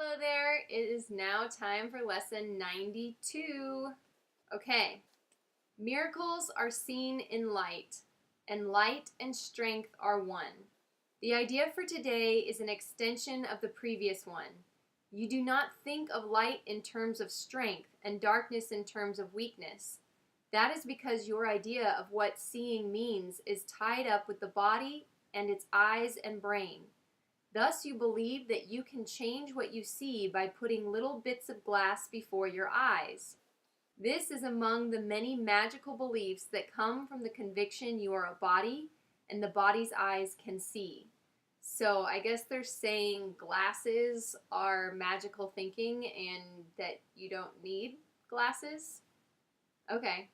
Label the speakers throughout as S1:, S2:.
S1: Hello there. It is now time for lesson 92. Okay. Miracles are seen in light, and light and strength are one. The idea for today is an extension of the previous one. You do not think of light in terms of strength and darkness in terms of weakness. That is because your idea of what seeing means is tied up with the body and its eyes and brain. Thus you believe that you can change what you see by putting little bits of glass before your eyes. This is among the many magical beliefs that come from the conviction you are a body and the body's eyes can see. So I guess they're saying glasses are magical thinking and that you don't need glasses. Okay.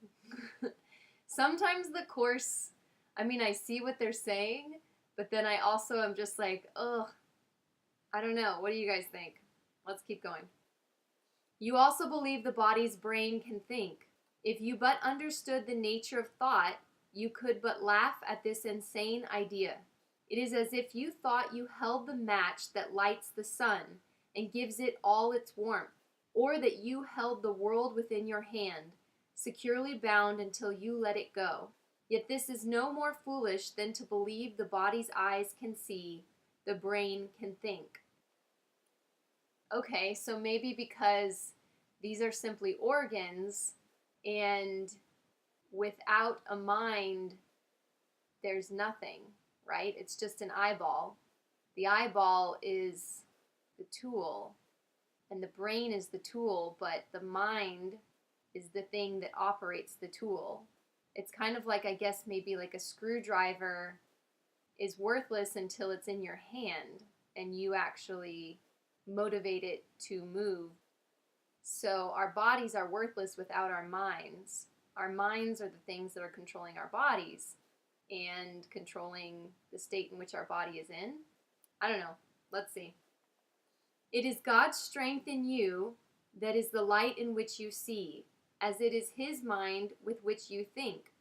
S1: Sometimes the course, I see what they're saying, but then I also am just like, ugh, I don't know. What do you guys think? Let's keep going. You also believe the body's brain can think. If you but understood the nature of thought, you could but laugh at this insane idea. It is as if you thought you held the match that lights the sun and gives it all its warmth, or that you held the world within your hand, securely bound until you let it go. Yet this is no more foolish than to believe the body's eyes can see, the brain can think. Okay, so maybe because these are simply organs, and without a mind, there's nothing, right? It's just an eyeball. The eyeball is the tool, and the brain is the tool, but the mind is the thing that operates the tool. It's kind of like, I guess, maybe like a screwdriver is worthless until it's in your hand and you actually motivate it to move. So our bodies are worthless without our minds. Our minds are the things that are controlling our bodies and controlling the state in which our body is in. I don't know. Let's see. It is God's strength in you that is the light in which you see, as it is His mind with which you think.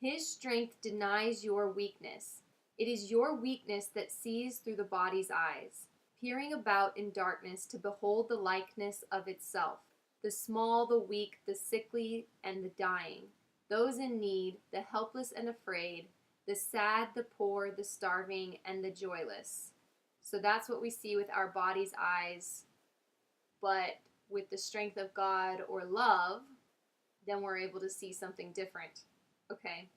S1: His strength denies your weakness. It is your weakness that sees through the body's eyes, peering about in darkness to behold the likeness of itself, the small, the weak, the sickly, and the dying, those in need, the helpless and afraid, the sad, the poor, the starving, and the joyless. So that's what we see with our body's eyes, but with the strength of God or love, then we're able to see something different. Okay.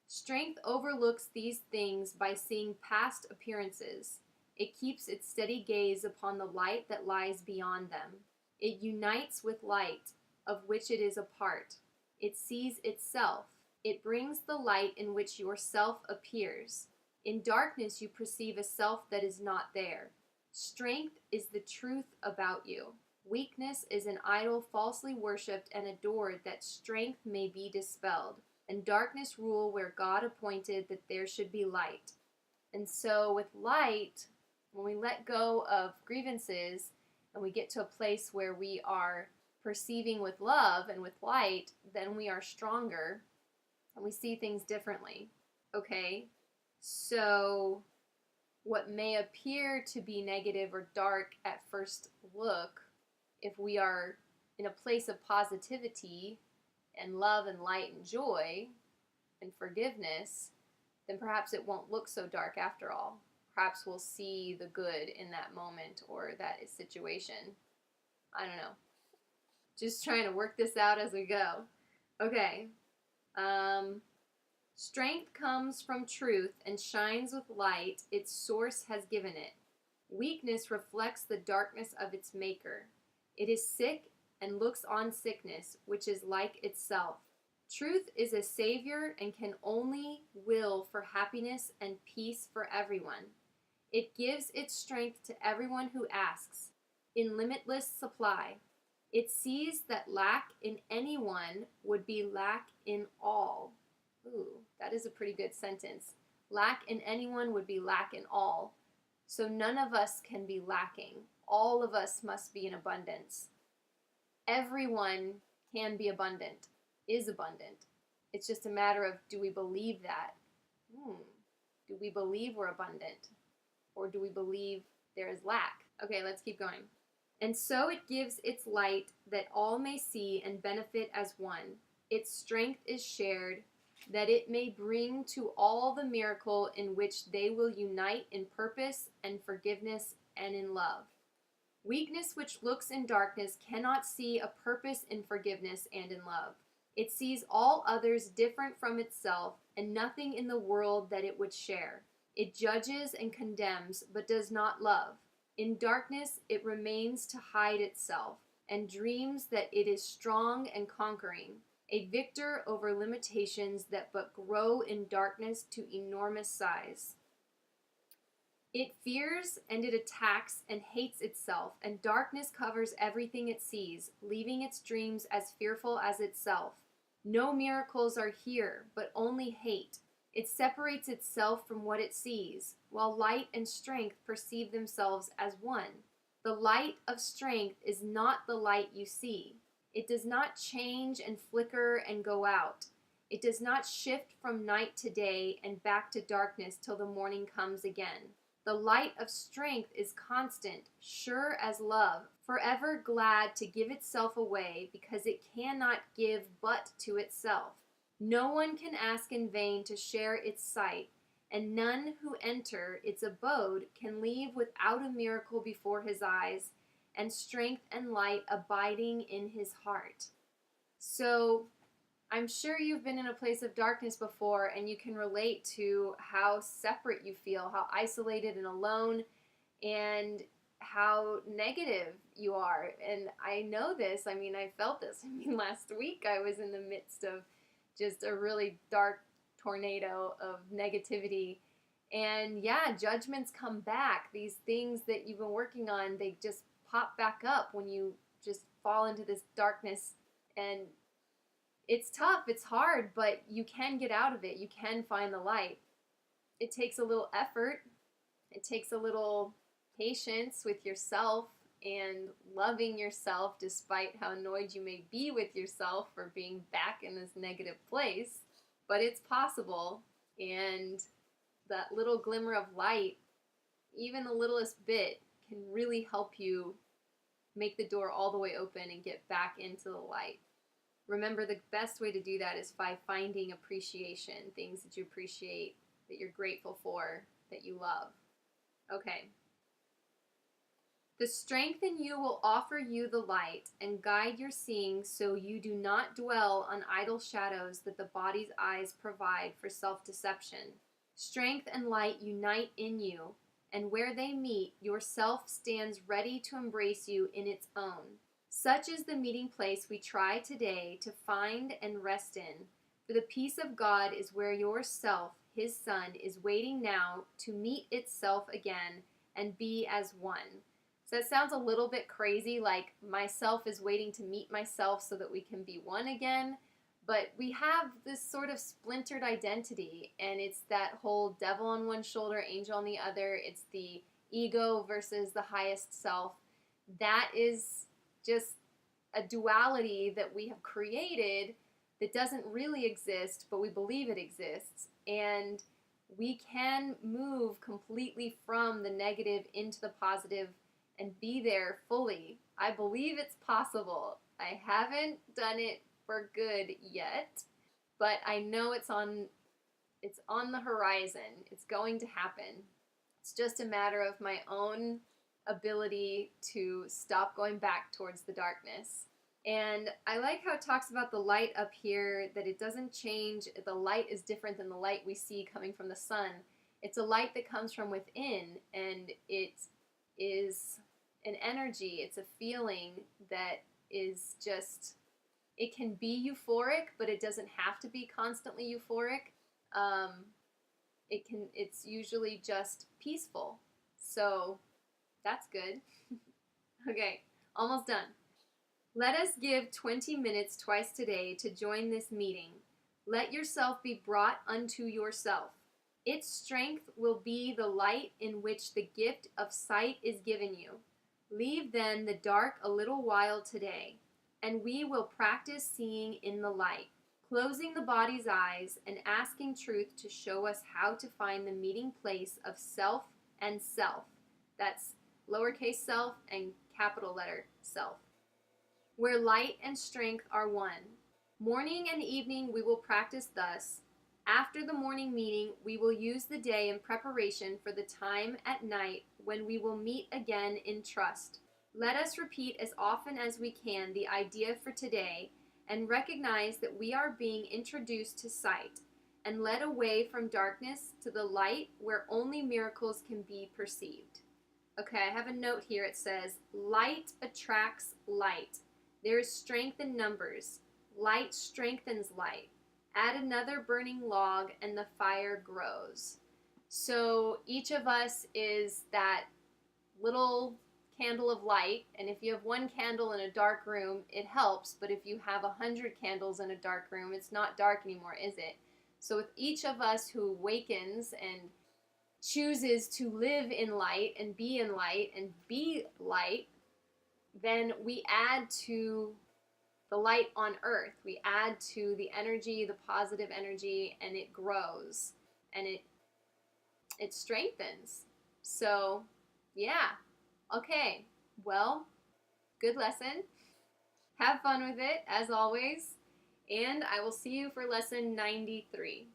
S1: Strength overlooks these things by seeing past appearances. It keeps its steady gaze upon the light that lies beyond them. It unites with light, of which it is a part. It sees itself. It brings the light in which your self appears. In darkness you perceive a self that is not there. Strength is the truth about you. Weakness is an idol falsely worshipped and adored that strength may be dispelled, and darkness rule where God appointed that there should be light. And so with light, when we let go of grievances and we get to a place where we are perceiving with love and with light, then we are stronger and we see things differently. Okay? So what may appear to be negative or dark at first look, if we are in a place of positivity and love and light and joy and forgiveness, then perhaps it won't look so dark after all. Perhaps we'll see the good in that moment or that situation. I don't know. Just trying to work this out as we go. Okay. Strength comes from truth and shines with light its source has given it. Weakness reflects the darkness of its maker. It is sick and looks on sickness, which is like itself. Truth is a savior and can only will for happiness and peace for everyone. It gives its strength to everyone who asks, in limitless supply. It sees that lack in anyone would be lack in all. Ooh, that is a pretty good sentence. Lack in anyone would be lack in all. So none of us can be lacking. All of us must be in abundance. Everyone can be abundant, is abundant. It's just a matter of, do we believe that? Do we believe we're abundant? Or do we believe there is lack? Okay, let's keep going. And so it gives its light that all may see and benefit as one. Its strength is shared, that it may bring to all the miracle in which they will unite in purpose and forgiveness and in love. Weakness which looks in darkness cannot see a purpose in forgiveness and in love. It sees all others different from itself and nothing in the world that it would share. It judges and condemns, but does not love. In darkness it remains to hide itself, and dreams that it is strong and conquering, a victor over limitations that but grow in darkness to enormous size. It fears and it attacks and hates itself, and darkness covers everything it sees, leaving its dreams as fearful as itself. No miracles are here, but only hate. It separates itself from what it sees, while light and strength perceive themselves as one. The light of strength is not the light you see. It does not change and flicker and go out. It does not shift from night to day and back to darkness till the morning comes again. The light of strength is constant, sure as love, forever glad to give itself away, because it cannot give but to itself. No one can ask in vain to share its sight, and none who enter its abode can leave without a miracle before his eyes, and strength and light abiding in his heart. So, I'm sure you've been in a place of darkness before, and you can relate to how separate you feel, how isolated and alone, and how negative you are. And I know this. I felt this. Last week I was in the midst of just a really dark tornado of negativity. And yeah, judgments come back. These things that you've been working on, they just pop back up when you just fall into this darkness. And it's tough, it's hard, but you can get out of it. You can find the light. It takes a little effort. It takes a little patience with yourself and loving yourself despite how annoyed you may be with yourself for being back in this negative place. But it's possible, and that little glimmer of light, even the littlest bit, can really help you make the door all the way open and get back into the light. Remember, the best way to do that is by finding appreciation, things that you appreciate, that you're grateful for, that you love. Okay. The strength in you will offer you the light and guide your seeing, so you do not dwell on idle shadows that the body's eyes provide for self-deception. Strength and light unite in you, and where they meet, your self stands ready to embrace you in its own. Such is the meeting place we try today to find and rest in, for the peace of God is where your self, his Son, is waiting now to meet itself again and be as one. So that sounds a little bit crazy, like myself is waiting to meet myself so that we can be one again, but we have this sort of splintered identity, and it's that whole devil on one shoulder, angel on the other. It's the ego versus the highest self. That is just a duality that we have created that doesn't really exist, but we believe it exists. And we can move completely from the negative into the positive and be there fully. I believe it's possible. I haven't done it for good yet, but I know it's on the horizon. It's going to happen. It's just a matter of my own ability to stop going back towards the darkness. And I like how it talks about the light up here, that it doesn't change. The light is different than the light we see coming from the sun. It's a light that comes from within, and it is an energy. It's a feeling that is just, it can be euphoric, but it doesn't have to be constantly euphoric. It's usually just peaceful. So that's good. Okay, almost done. Let us give 20 minutes twice today to join this meeting. Let yourself be brought unto yourself. Its strength will be the light in which the gift of sight is given you. Leave then the dark a little while today, and we will practice seeing in the light, closing the body's eyes and asking truth to show us how to find the meeting place of self and self. That's lowercase self and capital letter self, where light and strength are one. Morning and evening we will practice thus. After the morning meeting, we will use the day in preparation for the time at night when we will meet again in trust. Let us repeat as often as we can the idea for today and recognize that we are being introduced to sight and led away from darkness to the light where only miracles can be perceived. Okay, I have a note here. It says, light attracts light. There is strength in numbers. Light strengthens light. Add another burning log and the fire grows. So each of us is that little candle of light, and if you have one candle in a dark room, it helps, but if you have 100 candles in a dark room, it's not dark anymore, is it? So with each of us who awakens and chooses to live in light and be light, then we add to the light on earth. We add to the energy, the positive energy, and it grows and it strengthens. So, yeah. Okay. Well, good lesson. Have fun with it as always, and I will see you for lesson 93.